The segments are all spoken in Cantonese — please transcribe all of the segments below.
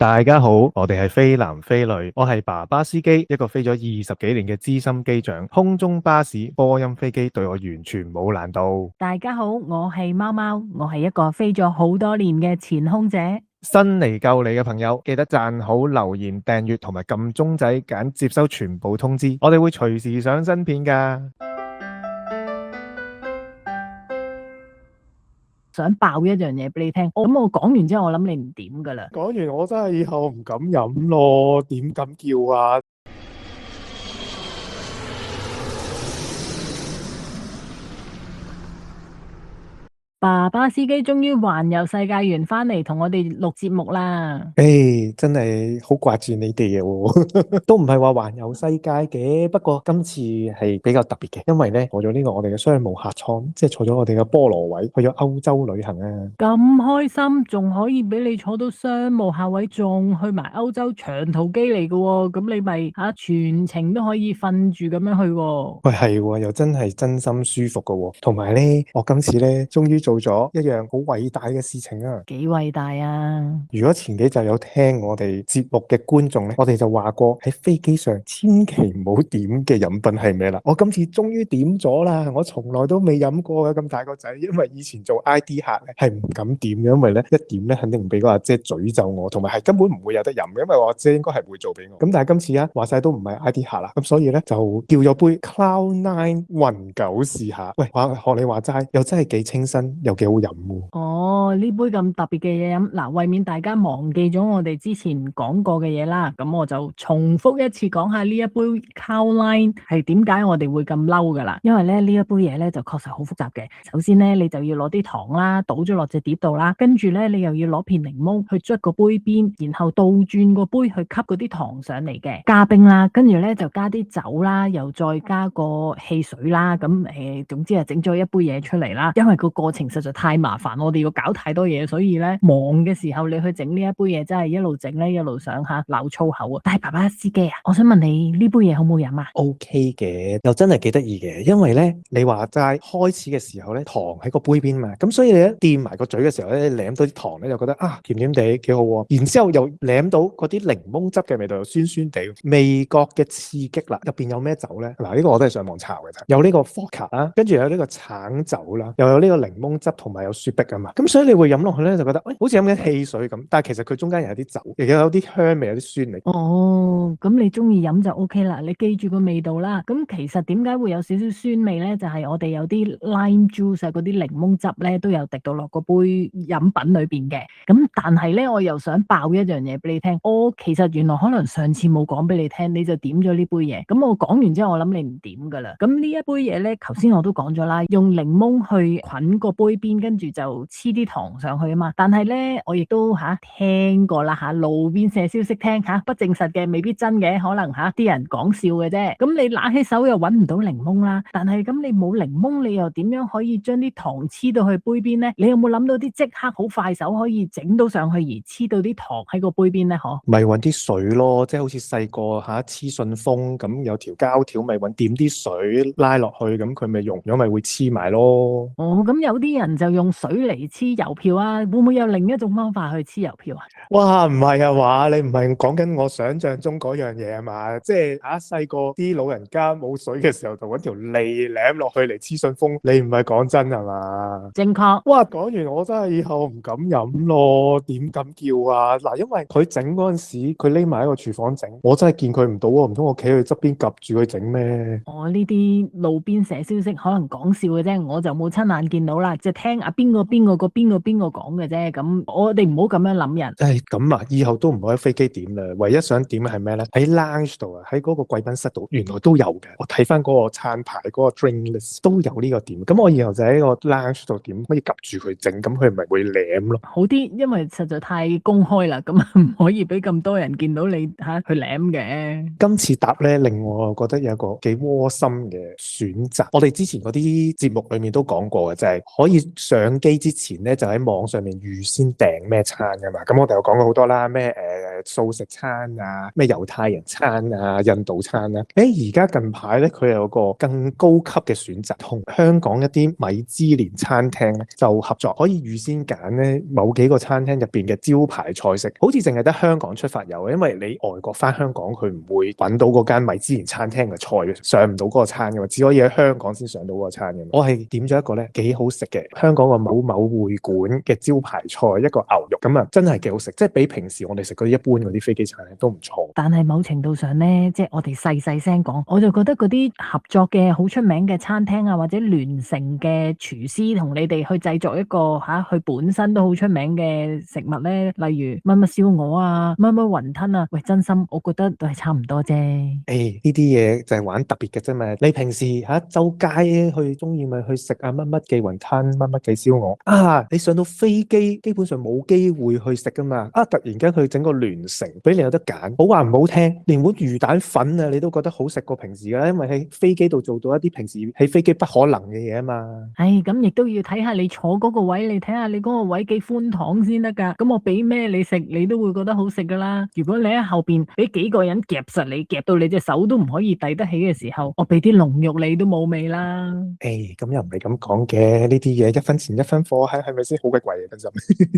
大家好，我哋係非男非女，我係爸爸司機，一個飛咗20幾年嘅資深機長。空中巴士、波音飛機對我完全冇難度。大家好，我係貓貓，我係一個飛咗好多年嘅前空姐。新嚟救你嘅朋友，記得讚好、留言、訂閱同埋撳鐘仔，揀接收全部通知，我哋會隨時上新片㗎。想爆一樣嘢俾你聽，咁我講完之後，我諗你唔點噶啦。講完我真係以後唔敢飲咯，點敢叫啊？爸爸司機終於環遊世界完翻嚟同我哋錄節目啦。真係好掛住你哋喎，都唔係話環遊世界嘅，不過今次係比較特別嘅，因為咧坐咗呢個我哋嘅商務客艙，即係坐咗我哋嘅菠蘿位，去咗歐洲旅行啊！咁開心，仲可以俾你坐到商務客位，仲去埋歐洲長途機嚟嘅喎，咁你咪全程都可以瞓住咁樣去喎。喂，係喎，又真係真心舒服㗎喎，同埋咧，我今次咧終於做咗一樣好偉大嘅事情啊！幾偉大啊！如果前幾集有聽我哋節目嘅觀眾咧，我哋就話過喺飛機上千祈唔好點嘅飲品係咩啦？我今次終於點咗啦！我從來都未飲過嘅咁大個仔，因為以前做 ID 客咧係唔敢點嘅，因為咧一點咧肯定俾個阿姐詛咒我，同埋係根本唔會有得飲嘅，因為我阿姐應該係會做俾我。咁但係今次啊話晒都唔係 ID 客啦，咁所以咧就叫咗杯 Cloud9 雲九試下。喂，學你話齋又真係幾清新又幾好飲喎。哦，呢杯咁特別嘅嘢飲，嗱，為免大家忘記咗我哋之前講過嘅嘢啦，咁我就重複一次講下呢一杯 Cloud9 係點解我哋會咁嬲噶啦。因為咧呢一杯嘢咧就確實好複雜嘅。首先咧你就要攞啲糖啦，倒咗落隻碟度啦，跟住咧你又要攞片檸檬去捽個杯邊，然後倒轉個杯去吸嗰啲糖上嚟嘅，加冰啦，跟住咧就加啲酒啦，又再加個汽水啦，咁總之係整咗一杯嘢出嚟啦。因為個過程實在太麻煩，我哋要搞太多嘢，所以咧忙嘅時候你去整呢一杯嘢，真係一路整咧一路想鬧粗口啊！但係爸爸司機啊，我想問你呢杯嘢好唔好飲啊？OK 嘅，又真係幾得意嘅，因為咧你話齋開始嘅時候咧糖喺個杯邊嘛，咁所以你一掂埋個嘴嘅時候咧，你舐到啲糖咧就覺得甜甜地幾好喎，然之後又舐到嗰啲檸檬汁嘅味道，又酸酸地，味覺嘅刺激啦。入邊有咩酒咧？嗱，呢個我都係上網查嘅啫，有呢個伏卡啦，跟住有呢個橙酒啦，又有呢個檸檬汁同埋有雪碧啊嘛，咁所以你會飲落去咧就覺得好似飲緊汽水咁，但係其實佢中間有啲酒，亦有啲香味，有啲酸味。哦，咁你中意飲就 OK 啦，你記住個味道啦。咁其實點解會有少少酸味咧？就係我哋有啲 lime juice 啊，嗰啲檸檬汁咧都有滴到落個杯飲品裏邊嘅。咁但係咧，我又想爆一樣嘢俾你聽。我其實原來可能上次冇講俾你聽，你就點咗呢杯嘢。咁我講完之後，我諗你唔點噶啦。咁呢一杯嘢咧，頭先我都講咗啦，用檸檬去捆個杯邊，跟住就黐啲糖上去啊嘛。但係咧，我亦都聽過啦路邊社消息聽不證實嘅，未必真嘅，可能啲人講笑嘅啫。咁你拿起手又揾唔到檸檬啦，但係咁你冇檸檬，你又點樣可以將啲糖黐到去杯邊呢？你有冇諗到啲即刻好快手可以整到上去而黐到啲糖喺個杯邊呢？咪揾啲水咯，即係好似細個黐信封咁，有條膠條咪揾點啲水拉落去，咁佢咪溶咗咪會黐埋咯。哦，咁有啲人就用水嚟黐郵票啊，會唔會有另一種方法去黐郵票啊？哇，唔係啊話，你唔係講緊我想象中嗰樣嘢啊嘛？即係細個啲老人家冇水嘅時候，就揾條脷舐落去嚟黐信封，你唔係講真係嘛？正確。哇，講完我真係以後唔敢飲咯，點敢叫啊？嗱，因為佢整嗰陣時，佢匿埋喺個廚房整，我真係見佢唔到喎，唔通我企喺佢側邊夾住佢整咩？我呢啲路邊社消息可能講笑嘅啫，我就冇親眼見到啦，即係聽邊個講嘅啫。咁我哋唔好咁樣諗人。咁啊，以後都唔好喺飛機點啦。唯一想點嘅係咩咧？喺 lounge 度啊，喺嗰個貴賓室度，原來都有嘅。我睇翻嗰個餐牌，嗰個 drink list 都有呢個點。咁我以後就喺個 lounge 度點，可以夾住佢整，咁佢咪會舐咯。好啲，因為實在太公開啦，咁唔可以俾咁多人見到你去舐嘅。今次答咧，令我覺得有一個幾窩心嘅選擇。我哋之前嗰啲節目裏面都講過嘅，就係可以上機之前咧，就喺網上面預先訂咩餐噶嘛。咁我哋又講過好多啦，咩素食餐啊，咩猶太人餐啊、印度餐啊。而家近排咧，佢有個更高級嘅選擇，同香港一啲米芝蓮餐廳咧就合作，可以預先揀咧某幾個餐廳入邊嘅招牌菜式，好似淨係得香港出發有，因為你外國翻香港佢唔會揾到嗰間米芝蓮餐廳嘅菜，上唔到嗰個餐嘅嘛，只可以喺香港先上到嗰個餐嘅嘛。我係點咗一個咧幾好食嘅香港個某某會館嘅招牌菜，一個牛肉咁啊，真係幾好食，即係比平時我哋食嗰啲一般嗰啲飛機餐咧都唔錯。但係某程度上咧，即係我哋細細聲講，我就覺得嗰啲合作嘅好出名嘅餐廳啊，或者聯成嘅廚師同你哋去製作一個佢本身都好出名嘅食物咧，例如乜乜燒鵝啊、乜乜雲吞啊，喂，真心我覺得都係差唔多啫。呢啲嘢就係玩特別嘅啫嘛。你平時周街去中意咪去食乜乜記雲吞、乜乜記燒鵝啊，你上到飛機基本上冇機會去食噶嘛。突然間佢整個聯成俾你有得揀，好話唔好聽，連碗魚蛋粉啊你都覺得好食過平時噶，因為喺飛機度做到一啲平時喺飛機不可能嘅嘢啊嘛。咁亦都要睇下你坐嗰個位，你睇下你嗰個位幾寬敞先得噶。咁我俾咩你食，你都會覺得好食噶啦。如果你喺後邊俾幾個人夾實你，夾到你隻手都唔可以遞得起嘅時候，我俾啲龍肉你都冇味啦。咁又唔係咁講嘅，呢啲嘢一分錢一分貨，係咪先？好鬼貴嘅真心。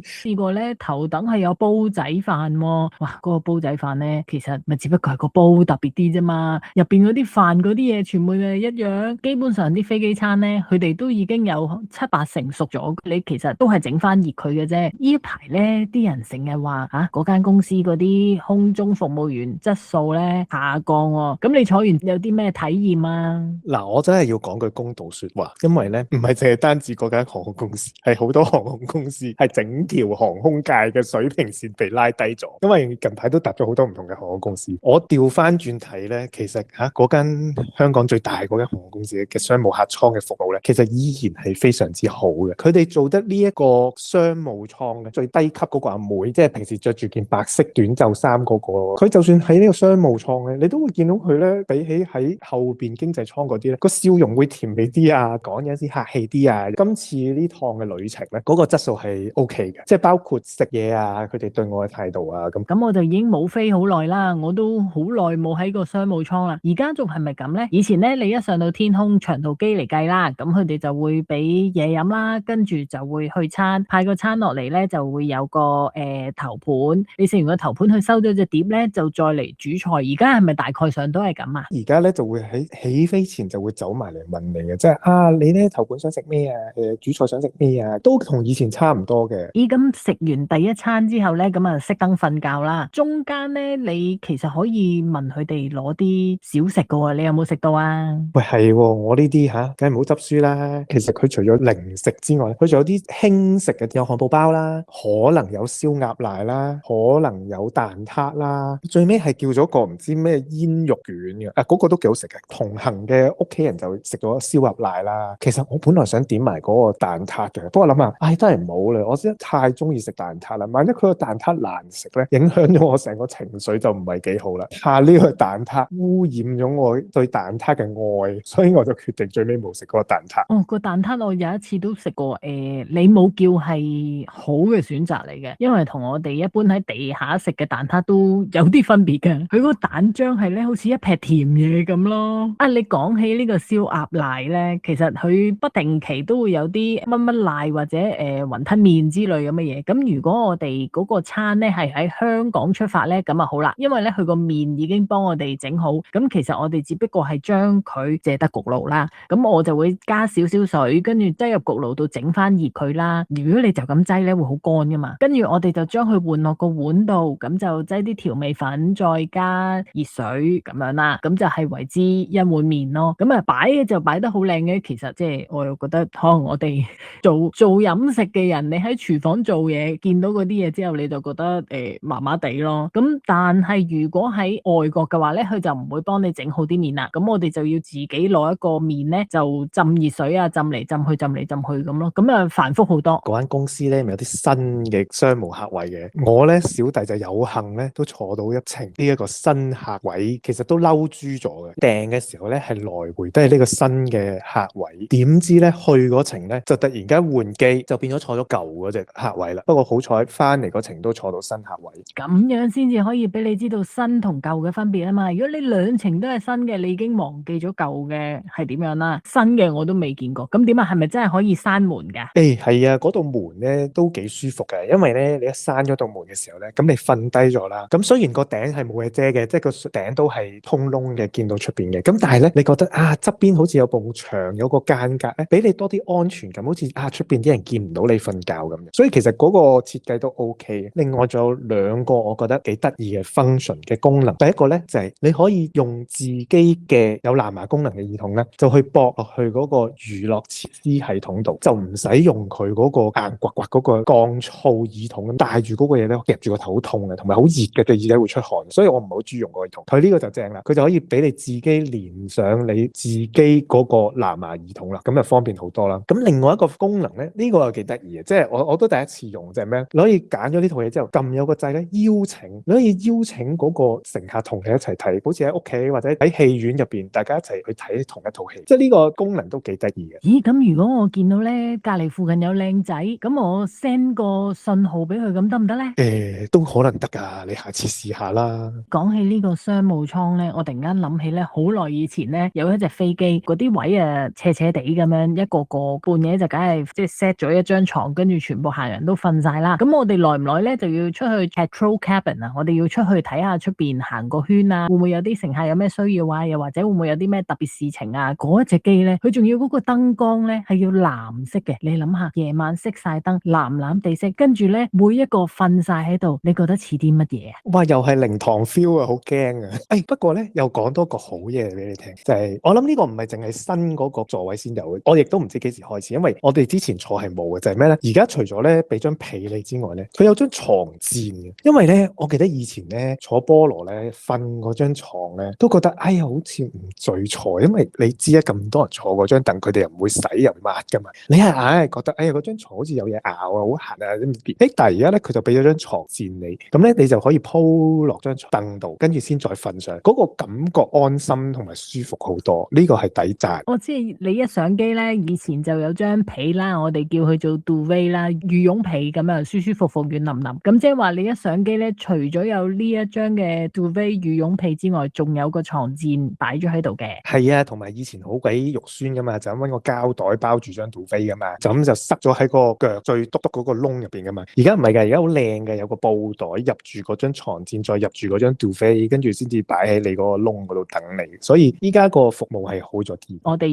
試過咧，頭等係有煲仔飯喎，哇！嗰個煲仔飯咧，其實咪只不過係個煲特別啲啫嘛，入邊嗰啲飯嗰啲嘢全部係一樣。基本上啲飛機餐咧，佢哋都已經有7-8成熟咗，你其實都係整翻熱佢嘅啫。呢一排咧，啲人成日話嗰間公司嗰啲空中服務員質素咧下降喎，咁你坐完有啲咩體驗啊？嗱，我真係要講句公道說話，因為咧唔係淨係單止嗰間航空公司，係好多航空公司，係整條航空界嘅水平線被拉低咗。因為近排都搭咗好多唔同嘅航空公司，我調翻轉睇咧，其實嗰間香港最大嗰間航空公司嘅商務客艙嘅服務咧，其實依然係非常之好嘅。佢哋做得呢一個商務艙嘅最低級嗰個阿妹，即係平時着住件白色短袖衫嗰個，佢就算喺呢個商務艙咧，你都會見到佢咧，比起喺後邊經濟艙嗰啲咧，個笑容會甜美啲啊，講嘢先客氣啲啊。今次呢趟嘅旅程咧，嗰個質素係 OK 嘅，即係包括食嘢啊，佢哋對我嘅態度啊，咁我就已經冇飛好耐啦，我都好耐冇喺個商務艙啦。而家仲係咪咁呢？以前咧，你一上到天空長途機嚟計啦，咁佢哋就會俾嘢飲啦，跟住就會去餐，派個餐落嚟咧，就會有個頭盤，你食完個頭盤，佢收咗隻碟咧，就再嚟煮菜。而家係咪大概上都係咁啊？而家咧就會喺起飛前就會走埋嚟問你嘅，即係你咧頭盤想食咩啊？主菜想食咩啊？都同以前差唔多嘅。咁食完第一餐之後咧，咁啊熄燈瞓覺啦。中間咧，你其實可以問佢哋攞啲小食噶喎，你有冇食到啊？喂，係喎，我呢啲梗係唔好執輸啦。其實佢除咗零食之外，佢仲有啲輕食嘅，有漢堡包啦，可能有燒鴨瀨啦，可能有蛋撻啦，最尾係叫咗個唔知咩煙肉卷嘅，嗰個都幾好食嘅。同行嘅屋企人就食咗燒鴨瀨啦。其實我本來想點埋嗰個蛋撻嘅，不過諗下，真係唔好啦，我真係太中意食蛋撻啦。萬一佢個蛋撻難食咧，影響咗我成個情緒就唔係幾好啦。怕呢個蛋撻污染咗我對蛋撻嘅愛，所以我就決定最尾冇食嗰個蛋撻。個蛋撻我有一次都食過，你冇叫係好嘅選擇嚟嘅，因為同我哋一般喺地下食嘅蛋撻都有啲分別嘅。佢個蛋漿係咧好似一劈甜嘢咁咯。你講起呢個燒鴨瀨咧，其實佢不定期都會有啲乜乜瀨或者雲吞麵之類咁嘅嘢。咁如果我哋嗰個餐咧係喺香港出發咧，咁啊好啦，因為咧佢個麵已經幫我哋整好，咁其實我哋只不過係將佢借得焗爐啦，咁我就會加少少水，跟住擠入焗爐度整翻熱佢啦。如果你就咁擠咧，會好乾噶嘛。跟住我哋就將佢換落個碗度，咁就擠啲調味粉，再加熱水咁樣啦。咁就係為之一碗麵咯。咁擺嘅就擺得好靚嘅。其實即係我又覺得，可能我哋做飲食嘅人，你喺廚房做嘢，見到嗰啲嘢之後，你就覺得麻麻地咯。咁但係如果喺外國嘅話咧，佢就唔會幫你整好啲麵啦。咁我哋就要自己攞一個麵咧，就浸熱水啊，浸嚟浸去，浸嚟浸去咁咯。咁繁複好多。嗰間公司咧咪有啲新嘅商務客位嘅，我咧小弟就有幸咧都坐到一程呢一個新客位，其實都嬲豬咗嘅。訂嘅時候咧係來回都係呢個新嘅客位，點知咧去嗰程咧就突然間換機，就變咗坐咗舊嗰隻客位啦。不過好彩翻嚟嗰程都坐到新客位。咁樣先至可以俾你知道新同舊嘅分別啊嘛。如果你兩程都係新嘅，你已經忘記咗舊嘅係點樣啦，新嘅我都未見過。咁點啊？係咪真係可以閂門㗎？係啊，嗰道門咧都幾舒服嘅，因為咧你一閂咗道門嘅時候咧，咁你瞓低咗啦，咁雖然個頂係冇嘢遮嘅，即係個頂都係通窿嘅，見到出邊嘅，咁但係咧你覺得啊側邊好似有埲牆有個間隔咧，俾你多啲安全感，好似啊出邊啲人見唔到你瞓覺咁樣，所以其實嗰個設計都 OK。另外仲有兩個我覺得幾得意嘅 function 嘅功能，第一個咧就係你可以用自己嘅有藍牙功能嘅耳筒咧，就去駁落去嗰個娛樂設施系統度，就唔使用佢嗰個硬刮刮嗰個降噪耳筒咁戴住嗰個嘢咧，夾住個頭痛嘅，同埋好熱嘅對耳仔會出汗，所以我唔係好中意用嗰個耳筒。佢呢個就正啦，佢就可以俾你自己連上你自己嗰個藍牙耳筒啦，咁就方便好多啦。咁另外一個功能咧，呢個又幾得意嘅，即係我都第一次用，就係咩？你可以揀咗呢套嘢之後，撳有個掣咧，邀請，你可以邀請嗰個乘客同你一齊睇，好似喺屋企或者喺戲院入邊，大家一齊去睇同一套戲，即係呢個功能都幾得意嘅。咦，咁如果我見到咧隔離附近有靚仔，咁我 send 個信號俾佢，咁得唔得咧？都可能得㗎，你下次試下啦。講起呢個商務艙咧，我突然間諗起咧，好耐以前咧有一隻飛機，嗰啲位斜斜地咁樣，一個個半夜就梗係即係 set 咗一張床，跟住全部客人都瞓晒啦。咁我哋耐唔耐咧就要出去 patrol cabin 啊，我哋要出去睇下出邊行個圈啊，會唔會有啲乘客有咩需要啊？又或者會唔會有啲咩特別事情啊？嗰一隻機咧，佢仲要嗰個燈光咧係要藍色嘅，你諗下夜晚熄晒燈，藍藍地色，跟住咧每一個瞓晒喺度，你覺得似啲乜嘢啊？哇，又係靈堂 feel 啊，好驚啊！不過咧又講多個好嘢俾你聽，就係我諗呢個唔係淨係新嗰個座位先有嘅，我亦都唔知幾時開始，因為我哋之前坐係冇嘅，就係咩咧？而家除咗咧俾張被你之外咧，佢有張床墊嘅，因為咧我記得以前咧坐菠蘿咧瞓嗰張床咧都覺得哎呀好似唔聚財，因為你知啊咁多人坐嗰張凳，佢哋又唔會洗又抹噶嘛，你係硬係覺得哎呀嗰張床好似有嘢咬啊，好痕啊，但係而家咧佢就俾咗張床墊你，咁咧你就可以鋪落張凳度，跟住先再瞓上，嗰個感覺安心同埋舒服好多，呢個係抵讚。我知你一上機咧，以前就有張被啦，我哋叫佢做 duvet 啦，羽絨被咁樣舒舒服服、軟腍腍。咁即係話你一上機咧，除咗有呢一張嘅 duvet 羽絨被之外，仲有個床墊擺咗喺度嘅。係啊，同埋以前好鬼肉酸噶嘛，就咁搵個膠袋包住張 duvet 噶嘛，就咁就塞咗喺個腳最篤篤嗰個窿入邊噶嘛。而家唔係㗎，而家好靚嘅，有個布袋入住嗰張床墊，再入住嗰張 duvet，跟住先至擺喺你嗰個窿嗰度等你。所以依家個服務係好咗啲。我哋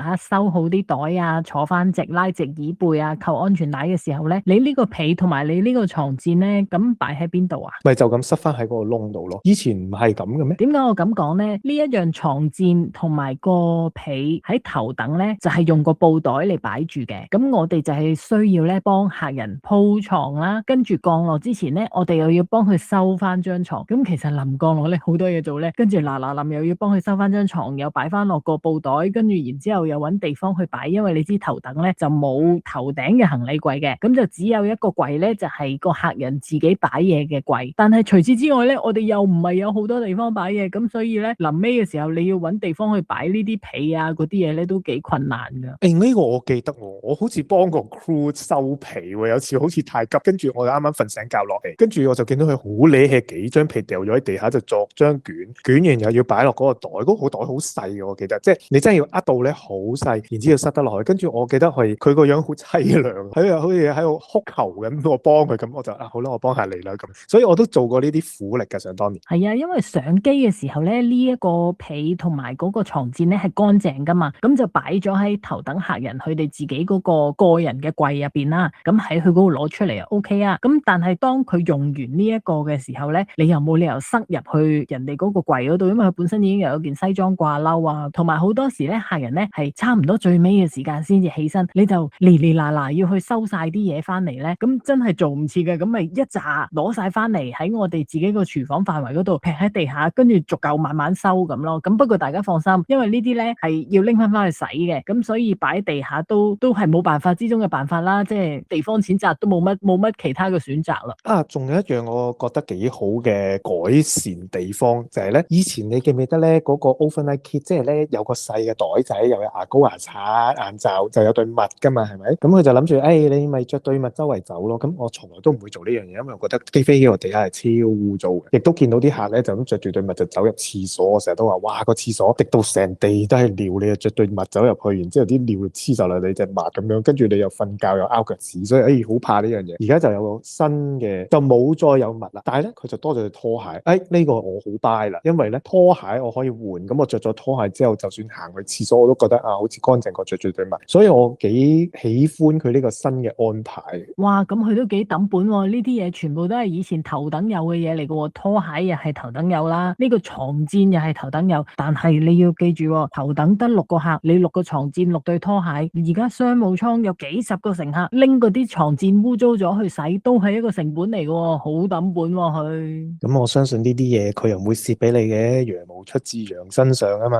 要收好啲袋啊，坐翻直，拉直椅背啊，扣安全帶嘅時候咧，你呢個被同埋你呢個床墊咧，咁擺喺邊度啊？咪就咁塞翻喺嗰個窿度咯。以前唔係咁嘅咩？點解我咁講咧？呢一樣床墊同埋個被喺頭等咧，就係用個布袋嚟擺住嘅。咁我哋就係需要咧幫客人鋪床啦，跟住降落之前咧，我哋又要幫佢收翻張床。咁其實臨降落咧好多嘢做咧，跟住嗱臨又要幫佢收翻張床，又擺翻落個布袋，跟住然之後又揾地方去擺，因為你知頭等咧就冇頭頂嘅行李櫃嘅，咁就只有一個櫃咧就係個客人自己擺嘢嘅櫃。但係除此之外咧，我哋又唔係有好多地方擺嘢，咁所以咧臨尾嘅時候你要揾地方去擺呢啲被啊嗰啲嘢咧都幾困難噶。呢個我記得喎，我好似幫個 crew 收被喎，有次好似太急，跟住我啱啱瞓醒覺落嚟，跟住我就見到佢好理氣幾張被掉咗喺地下，就作張捲完又要擺落嗰個袋，嗰個袋好細嘅，我記得，即係你真係要呃到咧好細，然之後塞得落去，跟住我記得係佢個樣好凄涼，佢又好似喺度哭求咁，我幫佢咁，我就好啦，我幫下你啦咁，所以我都做過呢啲苦力嘅，想當年。係啊，因為上機嘅時候咧，呢一個被同埋嗰個床墊咧係乾淨噶嘛，咁就擺咗喺頭等客人佢哋自己嗰個人嘅櫃入邊啦。咁喺佢嗰度攞出嚟啊 OK 啊。咁但係當佢用完呢一個嘅時候咧，你又冇理由塞入去人哋嗰個櫃嗰度，因為佢本身已經有件西裝掛褸啊，同埋好多時咧客人咧係差唔多最尾嘅時間先至起身，你就哩哩嗱嗱要去收晒啲嘢翻嚟咧，咁真係做唔切嘅，咁咪一紮攞晒翻嚟喺我哋自己個廚房範圍嗰度劈喺地下，跟住逐嚿慢慢收咁咯。咁不過大家放心，因為呢啲咧係要拎翻去洗嘅，咁所以擺喺地下都係冇辦法之中嘅辦法啦，即係地方淺窄都冇乜其他嘅選擇啦。仲有一樣我覺得幾好嘅改善地方就係咧，以前你記唔記得咧嗰個 overnight kit，即係咧有個細嘅袋仔，又有牙膏、牙刷、眼罩，就有對襪噶嘛，係咪？咁佢就諗住，你咪着對襪周圍走咯。咁我從來都唔會做呢樣嘢，因為我覺得幾飛機個地下係超污糟嘅，亦都見到啲客咧就咁着住對襪就走入廁所，我成日都話哇個廁所滴到成地都係尿，你又着對襪走入去，然之後啲尿黐就落你隻襪咁樣，跟住你又瞓覺又拗腳屎，所以好怕呢樣嘢。而家就有個新嘅，就冇再有襪啦，但係咧佢就多咗對拖鞋。呢個我好 buy 啦，因為咧拖鞋我可以換，咁我着咗拖鞋之後，就算行去廁所我都覺得好似乾淨過着住對襪，所以我幾喜歡佢呢個新嘅安排。哇，咁佢都幾抌本喎！呢啲嘢全部都係以前頭等有嘅嘢嚟嘅喎，拖鞋又係頭等有啦，呢個床墊又係頭等有，但係你要記住喎，頭等得6個客，你6個床墊6對拖鞋，而家商務艙有幾十個乘客拎嗰啲床墊污糟咗去洗，都係一個成本嚟嘅喎，好抌本喎佢。咁我相信呢啲嘢佢又唔會蝕俾你嘅，羊毛出自羊身上啊嘛。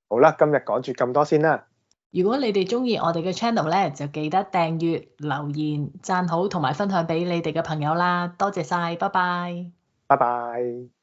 好啦，今日講住咁多先啦。如果你哋中意我哋嘅 channel 咧，就記得訂閱、留言、讚好同埋分享俾你哋嘅朋友啦，多謝晒，拜拜。拜拜。